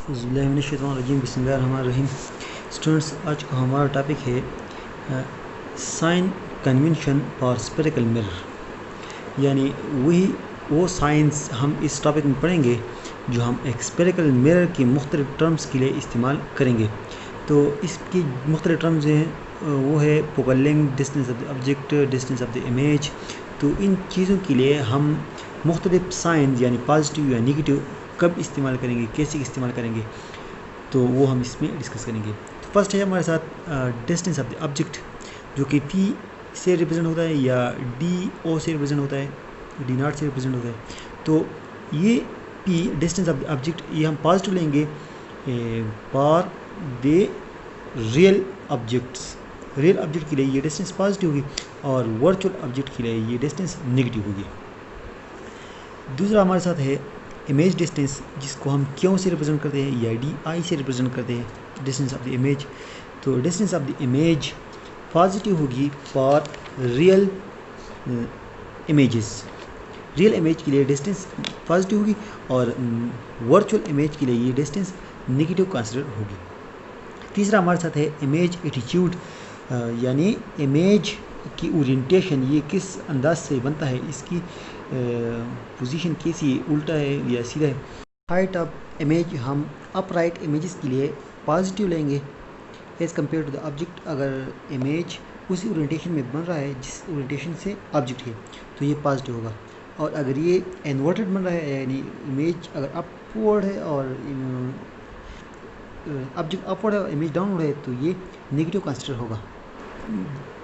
बिस्मिल्लाहिर्रहमानिर्रहीम बिस्मिल्लाहिर्रहमानिर्रहीम। स्टूडेंट्स, आज का हमारा टॉपिक है sign convention for spherical mirror, यानी वो साइंस हम इस टॉपिक में पढ़ेंगे जो हम एक स्फेरिकल मिरर की मुख्तलिफ टर्म्स के लिए इस्तेमाल करेंगे। तो इसकी मुख्तलिफ टर्म्स हैं वो है focal length, distance of the object, distance of the image. तो इन चीज़ों के लिए हम मुख्तलिफ साइंस यानी पॉजिटिव या निगेटिव कब इस्तेमाल करेंगे, कैसे इस्तेमाल करेंगे, तो वो हम इसमें डिस्कस करेंगे। तो फर्स्ट है हमारे साथ डिस्टेंस ऑफ द ऑब्जेक्ट, जो कि P से रिप्रेजेंट होता है या DO से रिप्रेजेंट होता है, D0 से रिप्रेजेंट होता है। तो ये P distance of the object ये हम पॉजिटिव लेंगे for the real objects. Real object के लिए ये डिस्टेंस पॉजिटिव होगी और वर्चुअल ऑब्जेक्ट के लिए ये डिस्टेंस नेगेटिव होगी। दूसरा हमारे साथ है इमेज डिस्टेंस, जिसको हम क्यों से रिप्रेजेंट करते हैं या DI से रिप्रेजेंट करते हैं, डिस्टेंस ऑफ द इमेज। तो distance of the image positive होगी for real images. Real image के लिए डिस्टेंस पॉजिटिव होगी और वर्चुअल इमेज के लिए ये डिस्टेंस नेगेटिव कंसिडर होगी। तीसरा हमारे साथ है इमेज एटीट्यूड, यानी इमेज की ओरिएंटेशन, ये किस अंदाज से बनता है, इसकी पोजीशन कैसी है, उल्टा है या सीधा है। हाइट ऑफ इमेज हम अपराइट इमेजेस के लिए पॉजिटिव लेंगे as compare to the object. अगर इमेज उसी ओरिएंटेशन में बन रहा है जिस ओरिएंटेशन से ऑब्जेक्ट है तो ये पॉजिटिव होगा, और अगर ये इन्वर्टेड बन रहा है यानी इमेज अगर अपवर्ड है और ऑब्जेक्ट अपवर्ड है और इमेज डाउनवर्ड है तो ये नेगेटिव कंसिडर होगा।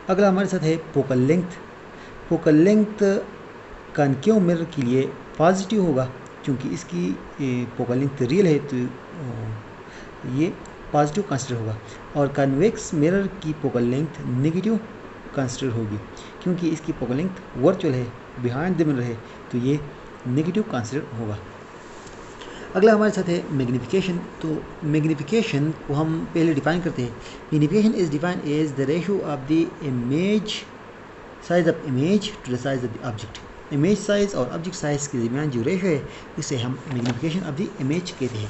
अगला हमारे साथ है focal length. Focal length concave mirror के लिए पॉजिटिव होगा क्योंकि इसकी फोकल लेंथ रियल है, तो ये पॉजिटिव कंसिडर होगा। और कन्वेक्स मिरर की फोकल लेंथ नेगेटिव कंसिडर होगी क्योंकि इसकी फोकल लेंथ वर्चुअल है, बिहाइंड द मिरर है, तो ये नेगेटिव कंसिडर होगा। अगला हमारे साथ है मैग्निफिकेशन। तो मैग्निफिकेशन को हम पहले डिफाइन करते हैं। Magnification is defined as the ratio of the image size of image to the size of the object. Image size और ऑब्जेक्ट साइज के दरमियान जो रेशियो है इसे हम मैग्निफिकेशन ऑफ द इमेज कहते हैं।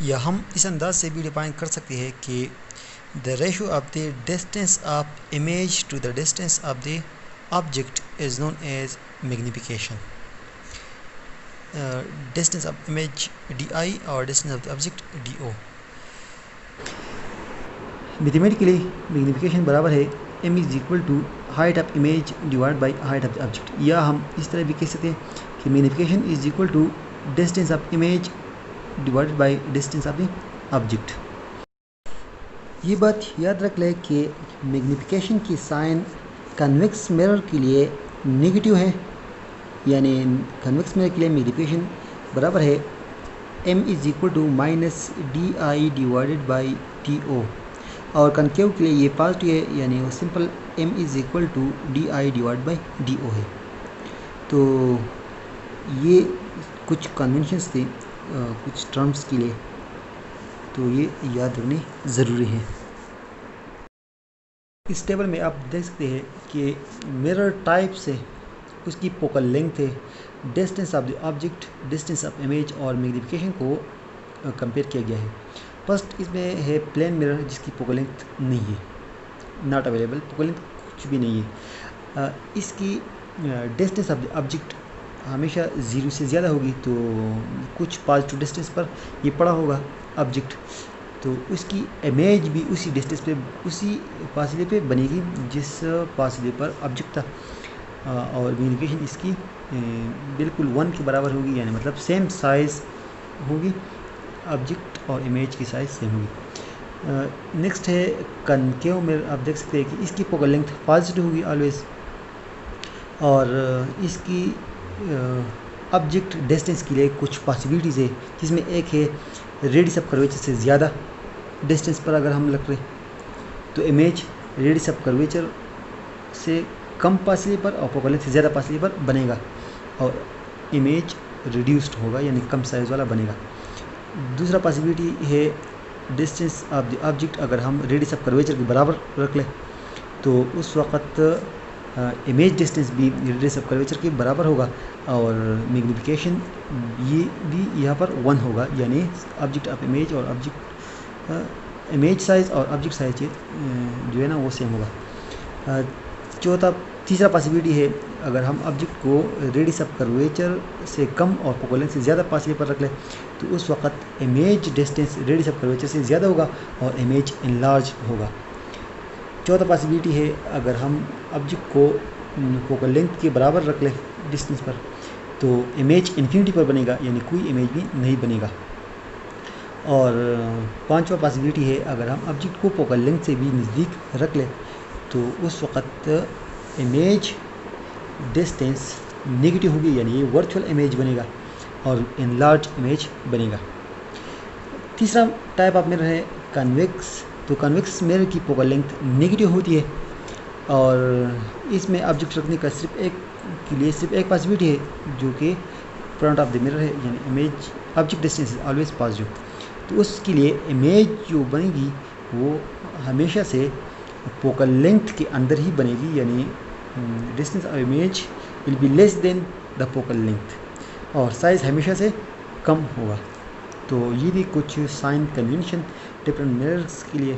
या हम इस अंदाज से भी डिफाइन कर सकते हैं कि the ratio of the distance of image to the distance of the object is known as magnification. Distance of image DI और distance of the object DO। Mathematically magnification बराबर है M is equal to height of image divide by height of the object, या हम इस तरह भी कह सकते हैं कि magnification is equal to distance of image divided by distance of the object. ये बात याद रख लें कि मैग्निफिकेशन की साइन कन्वेक्स मिरर के लिए नेगेटिव है, यानी कन्वेक्स मिरर के लिए मैग्निफिकेशन बराबर है M is equal to minus DI divided by DO, और कनकेव के लिए ये पॉजिटिव है, यानी वो simple M is equal to DI divide by DO है। तो ये कुछ कन्वेंशंस थे कुछ टर्म्स के लिए, तो ये याद रखने ज़रूरी है। इस टेबल में आप देख सकते हैं कि मिरर टाइप से उसकी फोकल लेंथ है, distance of the object, distance of image और मैग्निफिकेशन को कंपेयर किया गया है। फर्स्ट इसमें है प्लेन मिरर जिसकी फोकल लेंथ नहीं है, नॉट अवेलेबल, फोकल लेंथ कुछ भी नहीं है। इसकी डिस्टेंस ऑफ द ऑब्जेक्ट हमेशा 0 से ज़्यादा होगी, तो कुछ पॉजिटिव डिस्टेंस पर ये पड़ा होगा ऑब्जेक्ट, तो उसकी इमेज भी उसी डिस्टेंस पे, उसी फासले पे बनेगी जिस फासले पर ऑब्जेक्ट था, और मैग्निफिकेशन इसकी बिल्कुल 1 के बराबर होगी, यानी मतलब सेम साइज़ होगी, ऑब्जेक्ट और इमेज की साइज़ सेम होगी। नेक्स्ट है कनकेव मिरर। आप देख सकते हैं कि इसकी फोकल लेंथ पॉजिटिव होगी ऑलवेज, और इसकी ऑब्जेक्ट डिस्टेंस के लिए कुछ पॉसिबिलिटीज़ है, जिसमें एक है रेडियस ऑफ कर्वेचर से ज़्यादा डिस्टेंस पर अगर हम रख रहे तो इमेज रेडियस ऑफ कर्वेचर से कम फासले पर और फोकल लेंथ से ज़्यादा फासले पर बनेगा, और इमेज रिड्यूस्ड होगा यानी कम साइज़ वाला बनेगा। दूसरा पॉसिबिलिटी है डिस्टेंस ऑफ द ऑब्जेक्ट अगर हम रेडियस ऑफ कर्वेचर के बराबर रख लें तो उस वक़्त इमेज डिस्टेंस भी रेडियस ऑफ कर्वेचर के बराबर होगा और मैग्नीफिकेशन ये भी यहाँ पर 1 होगा, यानी ऑब्जेक्ट ऑफ इमेज और ऑब्जेक्ट इमेज साइज और ऑब्जेक्ट साइज जो है ना वो सेम होगा। तीसरा पॉसिबिलिटी है, अगर हम ऑब्जेक्ट को रेडियस ऑफ कर्वेचर से कम और फोकल लेंथ से ज़्यादा फासले पर रख लें तो उस वक्त image distance radius of curvature से ज़्यादा होगा और इमेज इनलार्ज होगा। चौथा पॉसिबिलिटी है, अगर हम ऑब्जेक्ट को फोकल लेंथ के बराबर रख लें डिस्टेंस पर तो इमेज इन्फिनिटी पर बनेगा, यानी कोई इमेज भी नहीं बनेगा। और पांचवा पॉसिबिलिटी है, अगर हम ऑब्जेक्ट को फोकल लेंथ से भी नज़दीक रख लें तो उस वक्त इमेज डिस्टेंस नेगेटिव होगी, यानी ये वर्चुअल इमेज बनेगा और इनलार्ज इमेज बनेगा। तीसरा टाइप ऑफ मिरर है कन्वेक्स। तो कन्वेक्स मिरर की फोकल लेंथ नेगेटिव होती है और इसमें ऑब्जेक्ट रखने का सिर्फ एक पॉसिबिलिटी है जो कि फ्रंट ऑफ द मिरर है, यानी image object distance is always positive. तो उसके लिए इमेज जो बनेगी वो हमेशा से फोकल लेंथ के अंदर ही बनेगी, यानी distance of image will be less than the focal length और साइज़ हमेशा से कम होगा। तो ये भी कुछ साइन कन्वेंशन डिफरेंट मिरर्स के लिए।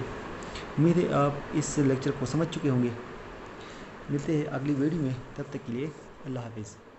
उम्मीद है आप इस लेक्चर को समझ चुके होंगे। मिलते हैं अगली वीडियो में, तब तक के लिए अल्लाह हाफिज़।